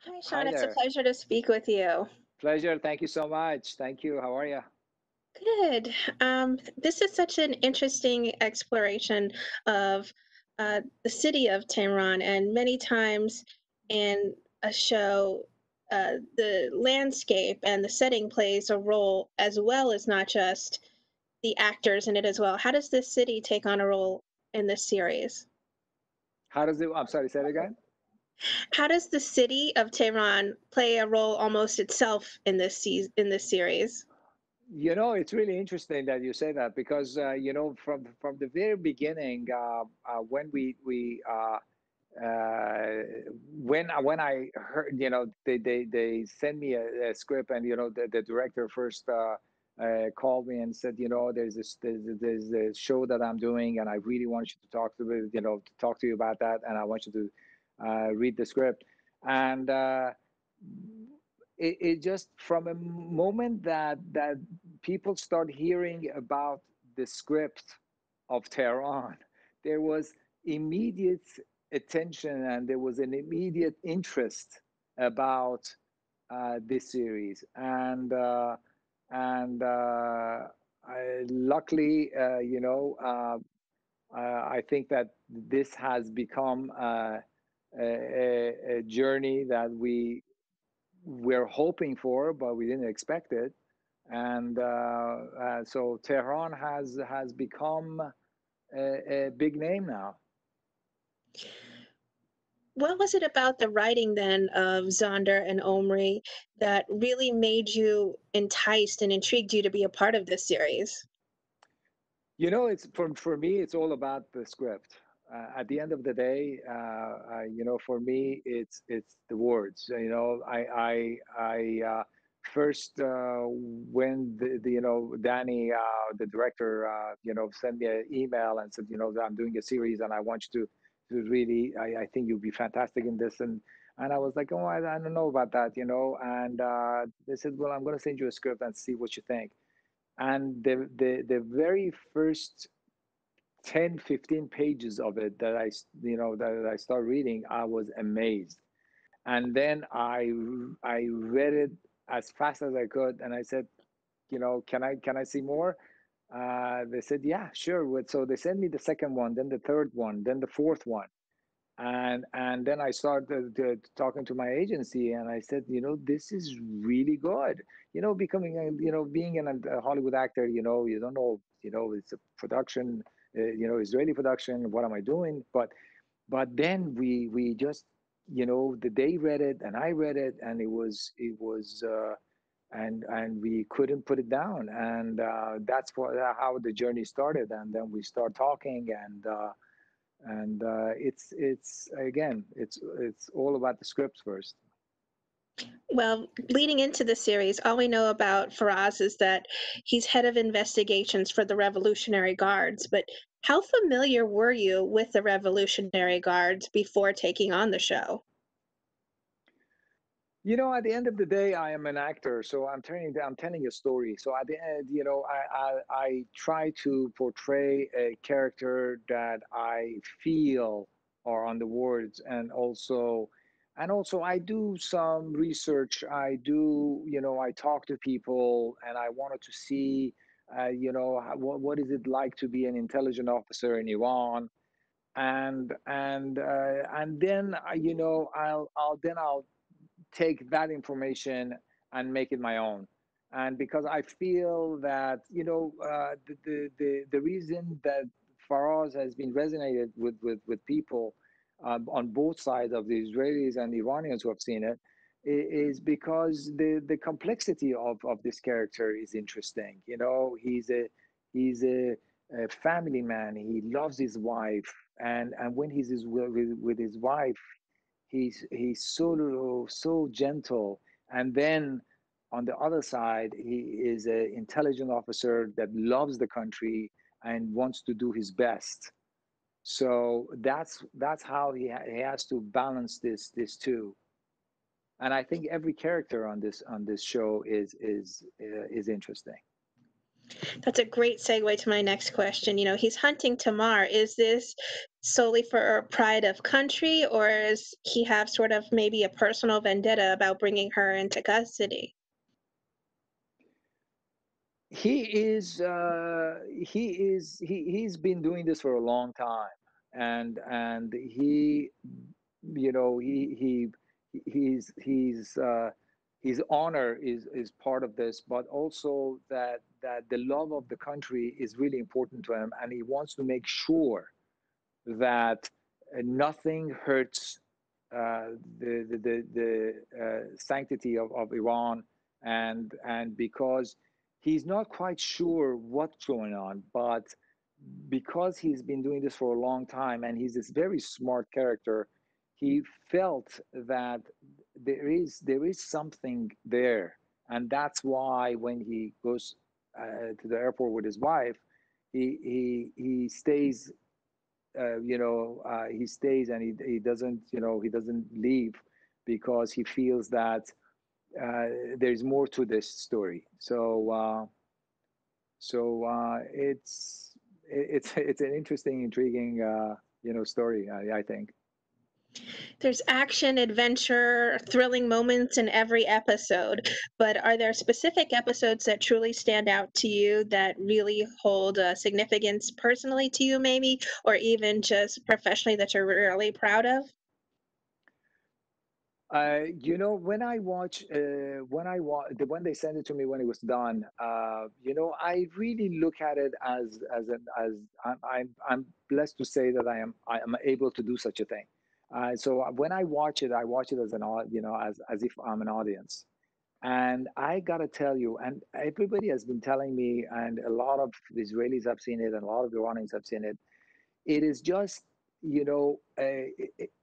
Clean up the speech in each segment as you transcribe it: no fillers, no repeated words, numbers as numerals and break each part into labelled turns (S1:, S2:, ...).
S1: Hi, Shaun.
S2: Hi
S1: It's a
S2: there.
S1: pleasure to speak with you.
S2: Pleasure. Thank you so much. Thank you. How are you?
S1: Good. This is such an interesting exploration of the city of Tehran, and many times in a show, the landscape and the setting plays a role as well as not just the actors in it as well. How does this city take on a role in this series?
S2: How does it? I'm sorry, say it again.
S1: How does the city of Tehran play a role almost itself in in this series?
S2: It's really interesting that you say that because from the very beginning, when we when I heard, they sent me a script, and the director first called me and said, there's a show that I'm doing, and I really want you to talk to you about that, and I want you to read the script. And it just from a moment that people start hearing about the script of Tehran, there was immediate attention, and there was an immediate interest about this series. Luckily, I think that this has become a journey that we're hoping for, but we didn't expect it. And so Tehran has become a big name now.
S1: What was it about the writing then of Zonder and Omri that really made you enticed and intrigued you to be a part of this series?
S2: It's for me, it's all about the script. At the end of the day, for me, it's the words. I first when Danny, the director, sent me an email and said, I'm doing a series, and I want you to really, I think you'll be fantastic in this. And I was like, oh, I don't know about that. And they said, well, I'm going to send you a script and see what you think. And the very first 10, 15 pages of it that I start reading, I was amazed. And then I read it as fast as I could, and I said, can I see more? They said, yeah, sure. So they sent me the second one, then the third one, then the fourth one. And then I started talking to my agency, and I said, this is really good. Becoming being a Hollywood actor, you don't know, it's a production, Israeli production. What am I doing? But then we just, they read it and I read it, and and we couldn't put it down. And that's how the journey started. And then we start talking, and it's again, it's all about the scripts first.
S1: Well, leading into the series, all we know about Faraz is that he's head of investigations for the Revolutionary Guards. But how familiar were you with the Revolutionary Guards before taking on the show?
S2: At the end of the day, I am an actor, so I'm telling a story. So at the end, I try to portray a character that I feel are on the words, and also I do some research. I talk to people, and I wanted to see, what is it like to be an intelligent officer in Iran. And then I'll take that information and make it my own. And because I feel that, the reason that Faraz has been resonated with people, on both sides of the Israelis and the Iranians who have seen it, is because the complexity of this character is interesting. He's a family man. He loves his wife, and when with his wife, he's so gentle. And then on the other side, he is an intelligent officer that loves the country and wants to do his best. So that's how he has to balance this too. And I think every character on this show is interesting.
S1: That's a great segue to my next question. He's hunting Tamar. Is this solely for pride of country, or does he have sort of maybe a personal vendetta about bringing her into custody?
S2: He's been doing this for a long time, and he, you know, he's his honor is part of this, but also that the love of the country is really important to him, and he wants to make sure that nothing hurts the sanctity of Iran, and because he's not quite sure what's going on, but because he's been doing this for a long time and he's this very smart character, he felt that there is something there, and that's why when he goes to the airport with his wife, he stays, he stays, and he doesn't, he doesn't leave, because he feels that there's more to this story. So it's an interesting, intriguing, story. I think.
S1: There's action, adventure, thrilling moments in every episode, but are there specific episodes that truly stand out to you that really hold significance personally to you, maybe, or even just professionally that you're really proud of?
S2: When they sent it to me when it was done, I really look at it as I'm blessed to say that I am able to do such a thing. So when I watch it as as if I'm an audience. And I gotta tell you, and everybody has been telling me, and a lot of Israelis have seen it, and a lot of Iranians have seen it. It is just,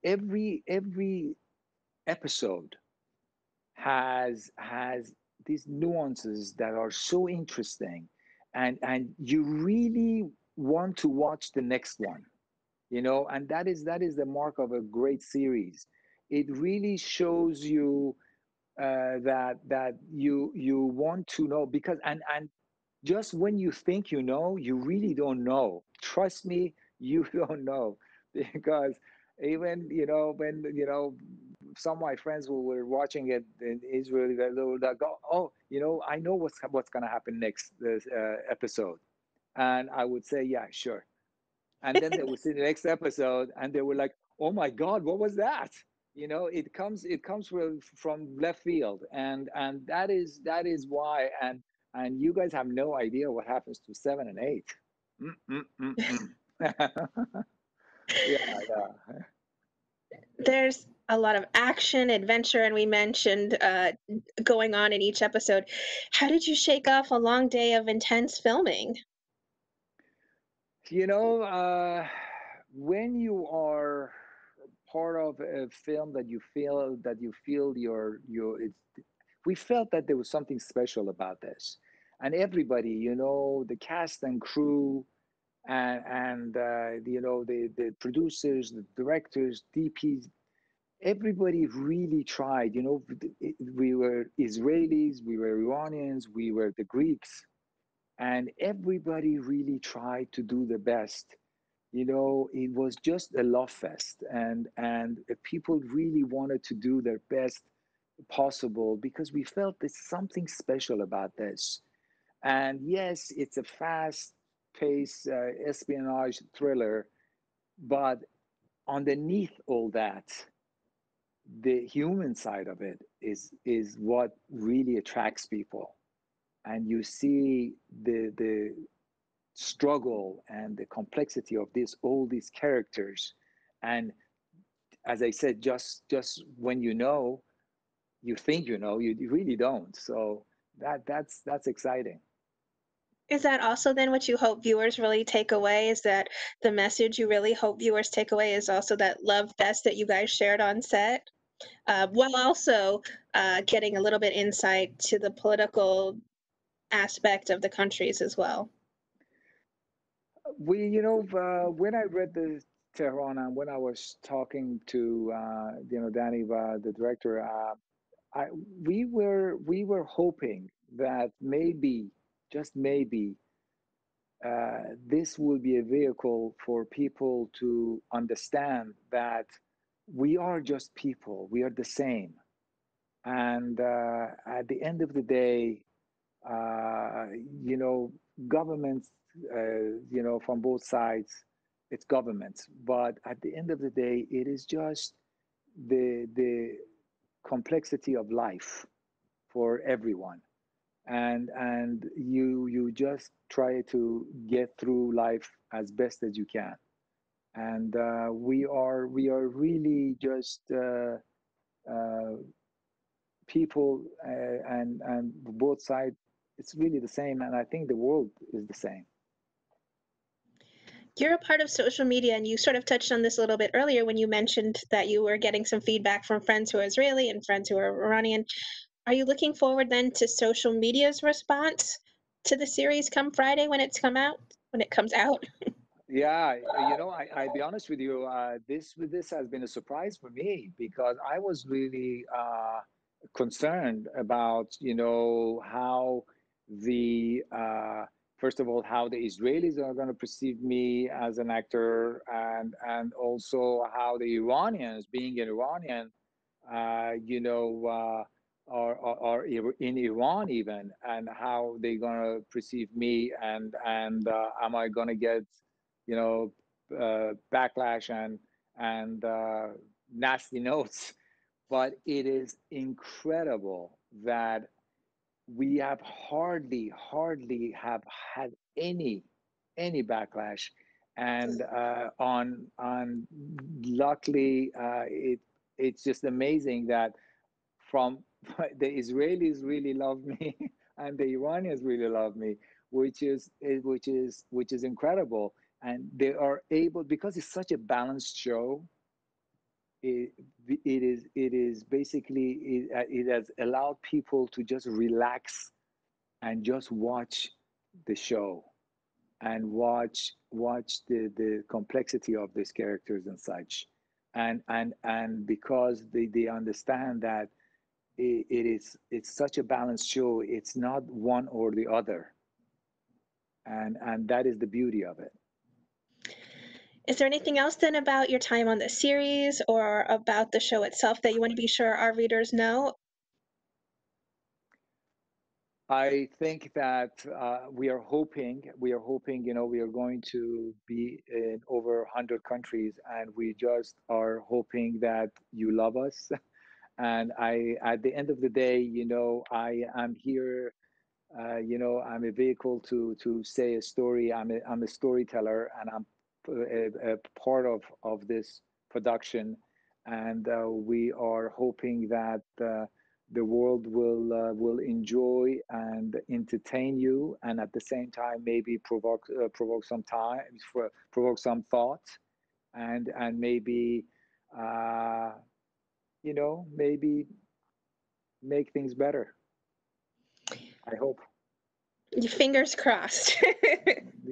S2: every episode has these nuances that are so interesting, and you really want to watch the next one, and that is the mark of a great series. It really shows you that you want to know, because and just when you think you really don't know. Trust me, you don't know, because even when some of my friends who were watching it in Israel, they would go, "Oh, I know what's going to happen next this episode," and I would say, "Yeah, sure." And then they would see the next episode, and they were like, "Oh my God, what was that?" It comes from left field, and that is why. And you guys have no idea what happens to 7 and 8. Mm, mm, mm, mm. Yeah, yeah.
S1: There's a lot of action, adventure, and we mentioned going on in each episode. How did you shake off a long day of intense filming?
S2: You know, when you are part of a film that you feel it's we felt that there was something special about this, and everybody, the cast and crew, and the producers, the directors, DPs, everybody really tried. We were Israelis, we were Iranians, we were the Greeks, and everybody really tried to do the best. It was just a love fest, and people really wanted to do their best possible, because we felt there's something special about this. And yes, it's a fast paced espionage thriller, but underneath all that, the human side of it is what really attracts people. And you see the struggle and the complexity of all these characters. And as I said, just when you think you really don't. So that's exciting.
S1: Is that also then what you hope viewers really take away? Is that the message you really hope viewers take away is also that love fest that you guys shared on set? While also getting a little bit insight to the political aspect of the countries as well.
S2: When I read the Tehran, and when I was talking to Danny, the director, we were hoping that maybe, just maybe, this will be a vehicle for people to understand that we are just people, we are the same. And at the end of the day, uh, you know, governments, from both sides, it's governments. But at the end of the day, it is just the complexity of life for everyone, and you just try to get through life as best as you can. And we are really just uh, people, and both sides. It's really the same, and I think the world is the same.
S1: You're a part of social media, and you sort of touched on this a little bit earlier when you mentioned that you were getting some feedback from friends who are Israeli and friends who are Iranian. Are you looking forward then to social media's response to the series come Friday when it's come out? When it comes out?
S2: Yeah, I be honest with you. This has been a surprise for me because I was really concerned about, how the first of all, how the Israelis are going to perceive me as an actor, and also how the Iranians, being an Iranian, are in Iran even, and how they're going to perceive me, and am I going to get, you know, backlash and nasty notes. But it is incredible that we have hardly have had any backlash, and on luckily, it's just amazing that from the Israelis really love me and the Iranians really love me, which is incredible. And they are able, because it's such a balanced show. It, it is basically, it has allowed people to just relax and just watch the show, and watch the complexity of these characters and such. And because they understand that it's such a balanced show. It's not one or the other, and that is the beauty of it.
S1: Is there anything else then about your time on the series or about the show itself that you want to be sure our readers know?
S2: I think that we are hoping, we are going to be in over 100 countries, and we just are hoping that you love us. And at the end of the day, I am here. I'm a vehicle to say a story. I'm a storyteller, and I'm a part of this production. And we are hoping that the world will enjoy and entertain you, and at the same time maybe provoke some time, provoke some thought, and maybe uh, maybe make things better. I hope.
S1: Your fingers crossed.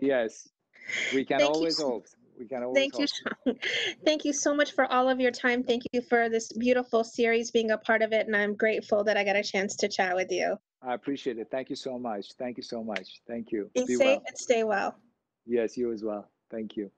S2: Yes, we can
S1: Thank you.
S2: always hope. We can always
S1: Thank you,
S2: hope.
S1: Shaun. Thank you so much for all of your time. Thank you for this beautiful series, being a part of it, and I'm grateful that I got a chance to chat with you.
S2: I appreciate it. Thank you so much. Thank you so much. Thank you.
S1: Be
S2: Be
S1: safe
S2: well.
S1: and stay well.
S2: Yes, you as well. Thank you.